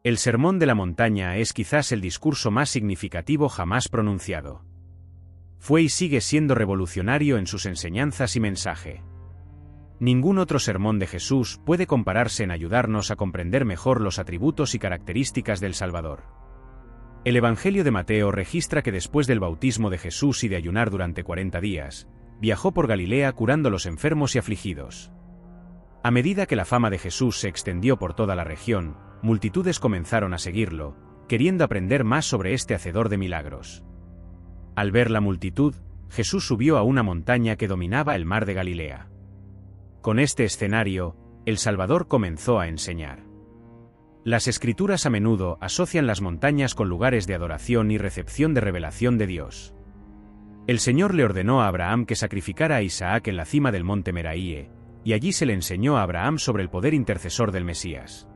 El Sermón de la Montaña es quizás el discurso más significativo jamás pronunciado. Fue y sigue siendo revolucionario en sus enseñanzas y mensaje. Ningún otro sermón de Jesús puede compararse en ayudarnos a comprender mejor los atributos y características del Salvador. El Evangelio de Mateo registra que después del bautismo de Jesús y de ayunar durante 40 días, viajó por Galilea curando a los enfermos y afligidos. A medida que la fama de Jesús se extendió por toda la región, multitudes comenzaron a seguirlo, queriendo aprender más sobre este hacedor de milagros. Al ver la multitud, Jesús subió a una montaña que dominaba el mar de Galilea. Con este escenario, el Salvador comenzó a enseñar. Las Escrituras a menudo asocian las montañas con lugares de adoración y recepción de revelación de Dios. El Señor le ordenó a Abraham que sacrificara a Isaac en la cima del monte Meraíe, y allí se le enseñó a Abraham sobre el poder intercesor del Mesías.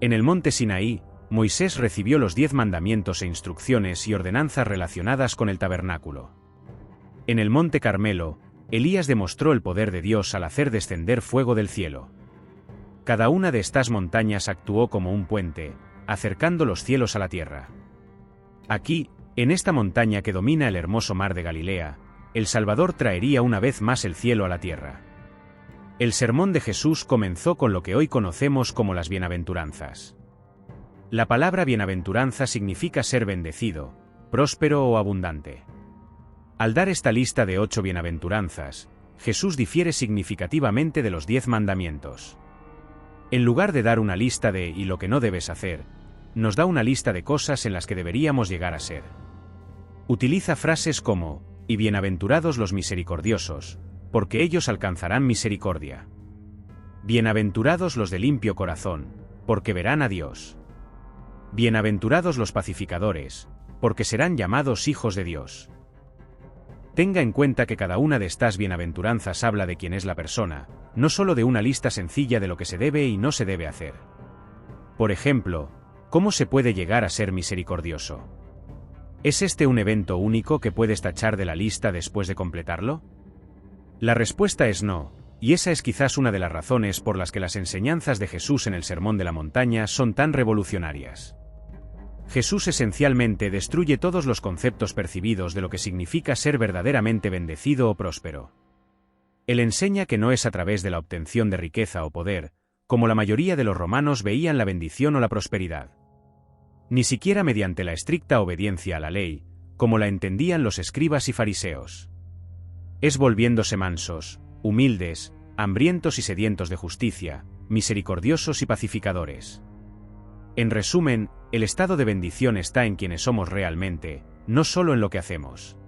En el monte Sinaí, Moisés recibió los 10 mandamientos e instrucciones y ordenanzas relacionadas con el tabernáculo. En el monte Carmelo, Elías demostró el poder de Dios al hacer descender fuego del cielo. Cada una de estas montañas actuó como un puente, acercando los cielos a la tierra. Aquí, en esta montaña que domina el hermoso mar de Galilea, el Salvador traería una vez más el cielo a la tierra. El sermón de Jesús comenzó con lo que hoy conocemos como las bienaventuranzas. La palabra bienaventuranza significa ser bendecido, próspero o abundante. Al dar esta lista de 8 bienaventuranzas, Jesús difiere significativamente de los 10 mandamientos. En lugar de dar una lista de "y lo que no debes hacer", nos da una lista de cosas en las que deberíamos llegar a ser. Utiliza frases como, "y bienaventurados los misericordiosos, porque ellos alcanzarán misericordia. Bienaventurados los de limpio corazón, porque verán a Dios. Bienaventurados los pacificadores, porque serán llamados hijos de Dios". Tenga en cuenta que cada una de estas bienaventuranzas habla de quién es la persona, no solo de una lista sencilla de lo que se debe y no se debe hacer. Por ejemplo, ¿cómo se puede llegar a ser misericordioso? ¿Es este un evento único que puedes tachar de la lista después de completarlo? La respuesta es no, y esa es quizás una de las razones por las que las enseñanzas de Jesús en el Sermón de la Montaña son tan revolucionarias. Jesús esencialmente destruye todos los conceptos percibidos de lo que significa ser verdaderamente bendecido o próspero. Él enseña que no es a través de la obtención de riqueza o poder, como la mayoría de los romanos veían la bendición o la prosperidad. Ni siquiera mediante la estricta obediencia a la ley, como la entendían los escribas y fariseos. Es volviéndose mansos, humildes, hambrientos y sedientos de justicia, misericordiosos y pacificadores. En resumen, el estado de bendición está en quienes somos realmente, no solo en lo que hacemos.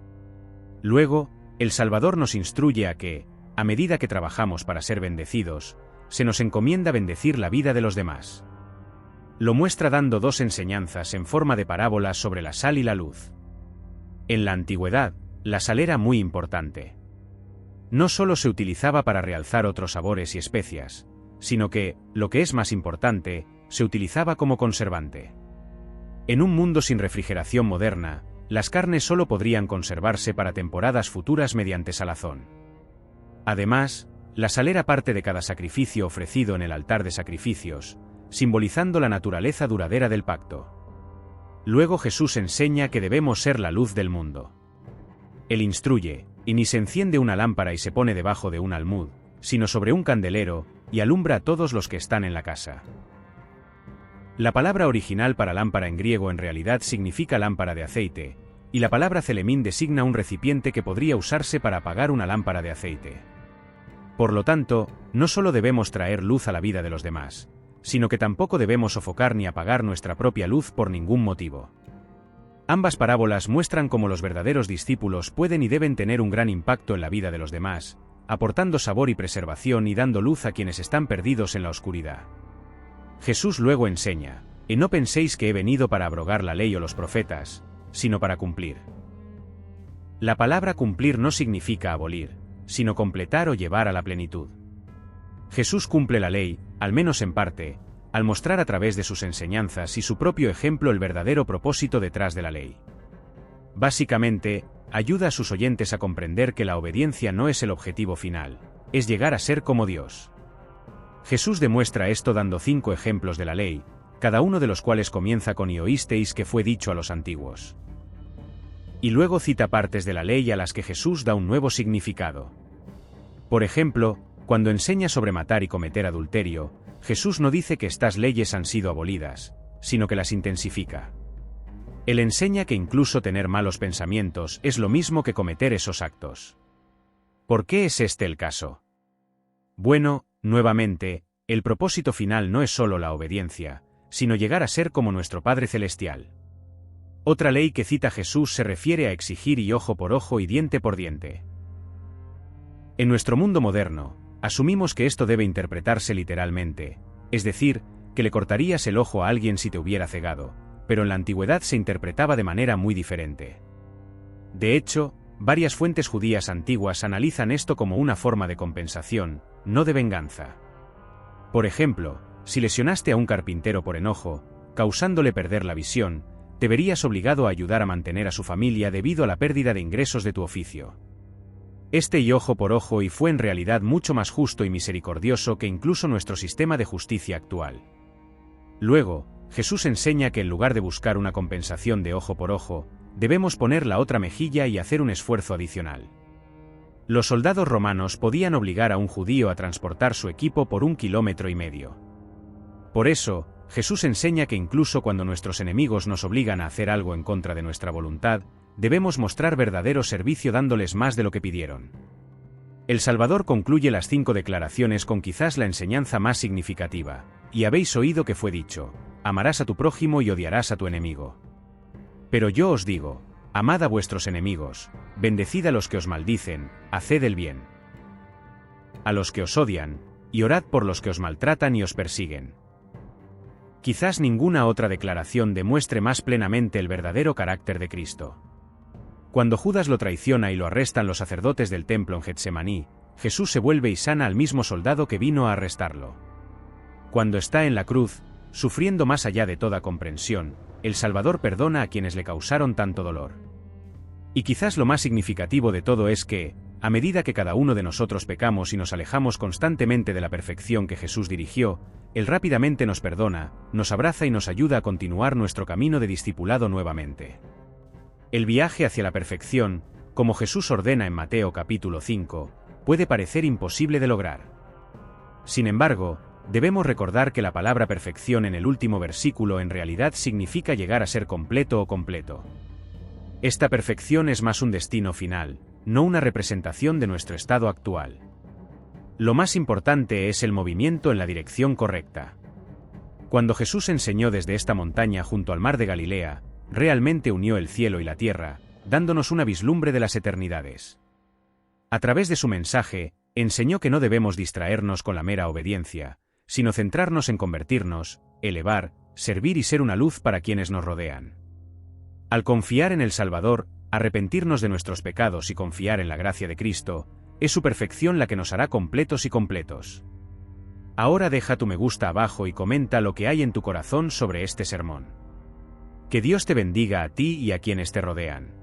Luego, el Salvador nos instruye a que, a medida que trabajamos para ser bendecidos, se nos encomienda bendecir la vida de los demás. Lo muestra dando 2 enseñanzas en forma de parábolas sobre la sal y la luz. En la antigüedad, la sal era muy importante. No solo se utilizaba para realzar otros sabores y especias, sino que, lo que es más importante, se utilizaba como conservante. En un mundo sin refrigeración moderna, las carnes solo podrían conservarse para temporadas futuras mediante salazón. Además, la sal era parte de cada sacrificio ofrecido en el altar de sacrificios, simbolizando la naturaleza duradera del pacto. Luego Jesús enseña que debemos ser la luz del mundo. Él instruye, y ni se enciende una lámpara y se pone debajo de un almud, sino sobre un candelero, y alumbra a todos los que están en la casa. La palabra original para lámpara en griego en realidad significa lámpara de aceite, y la palabra celemín designa un recipiente que podría usarse para apagar una lámpara de aceite. Por lo tanto, no solo debemos traer luz a la vida de los demás, sino que tampoco debemos sofocar ni apagar nuestra propia luz por ningún motivo. Ambas parábolas muestran cómo los verdaderos discípulos pueden y deben tener un gran impacto en la vida de los demás, aportando sabor y preservación y dando luz a quienes están perdidos en la oscuridad. Jesús luego enseña, y no penséis que he venido para abrogar la ley o los profetas, sino para cumplir. La palabra cumplir no significa abolir, sino completar o llevar a la plenitud. Jesús cumple la ley, al menos en parte, al mostrar a través de sus enseñanzas y su propio ejemplo el verdadero propósito detrás de la ley. Básicamente, ayuda a sus oyentes a comprender que la obediencia no es el objetivo final, es llegar a ser como Dios. Jesús demuestra esto dando 5 ejemplos de la ley, cada uno de los cuales comienza con «y oísteis que fue dicho a los antiguos». Y luego cita partes de la ley a las que Jesús da un nuevo significado. Por ejemplo, cuando enseña sobre matar y cometer adulterio, Jesús no dice que estas leyes han sido abolidas, sino que las intensifica. Él enseña que incluso tener malos pensamientos es lo mismo que cometer esos actos. ¿Por qué es este el caso? Bueno, nuevamente, el propósito final no es solo la obediencia, sino llegar a ser como nuestro Padre Celestial. Otra ley que cita Jesús se refiere a exigir y ojo por ojo y diente por diente. En nuestro mundo moderno, asumimos que esto debe interpretarse literalmente, es decir, que le cortarías el ojo a alguien si te hubiera cegado, pero en la antigüedad se interpretaba de manera muy diferente. De hecho, varias fuentes judías antiguas analizan esto como una forma de compensación, no de venganza. Por ejemplo, si lesionaste a un carpintero por enojo, causándole perder la visión, te verías obligado a ayudar a mantener a su familia debido a la pérdida de ingresos de tu oficio. Este y ojo por ojo y fue en realidad mucho más justo y misericordioso que incluso nuestro sistema de justicia actual. Luego, Jesús enseña que en lugar de buscar una compensación de ojo por ojo, debemos poner la otra mejilla y hacer un esfuerzo adicional. Los soldados romanos podían obligar a un judío a transportar su equipo por 1,5 kilómetros. Por eso, Jesús enseña que incluso cuando nuestros enemigos nos obligan a hacer algo en contra de nuestra voluntad, debemos mostrar verdadero servicio dándoles más de lo que pidieron. El Salvador concluye las 5 declaraciones con quizás la enseñanza más significativa: y habéis oído que fue dicho, amarás a tu prójimo y odiarás a tu enemigo. Pero yo os digo, amad a vuestros enemigos, bendecid a los que os maldicen, haced el bien a los que os odian, y orad por los que os maltratan y os persiguen. Quizás ninguna otra declaración demuestre más plenamente el verdadero carácter de Cristo. Cuando Judas lo traiciona y lo arrestan los sacerdotes del templo en Getsemaní, Jesús se vuelve y sana al mismo soldado que vino a arrestarlo. Cuando está en la cruz, sufriendo más allá de toda comprensión, el Salvador perdona a quienes le causaron tanto dolor. Y quizás lo más significativo de todo es que, a medida que cada uno de nosotros pecamos y nos alejamos constantemente de la perfección que Jesús dirigió, Él rápidamente nos perdona, nos abraza y nos ayuda a continuar nuestro camino de discipulado nuevamente. El viaje hacia la perfección, como Jesús ordena en Mateo capítulo 5, puede parecer imposible de lograr. Sin embargo, debemos recordar que la palabra perfección en el último versículo en realidad significa llegar a ser completo o completo. Esta perfección es más un destino final, no una representación de nuestro estado actual. Lo más importante es el movimiento en la dirección correcta. Cuando Jesús enseñó desde esta montaña junto al mar de Galilea, realmente unió el cielo y la tierra, dándonos una vislumbre de las eternidades. A través de su mensaje, enseñó que no debemos distraernos con la mera obediencia, sino centrarnos en convertirnos, elevar, servir y ser una luz para quienes nos rodean. Al confiar en el Salvador, arrepentirnos de nuestros pecados y confiar en la gracia de Cristo, es su perfección la que nos hará completos y completos. Ahora deja tu me gusta abajo y comenta lo que hay en tu corazón sobre este sermón. Que Dios te bendiga a ti y a quienes te rodean.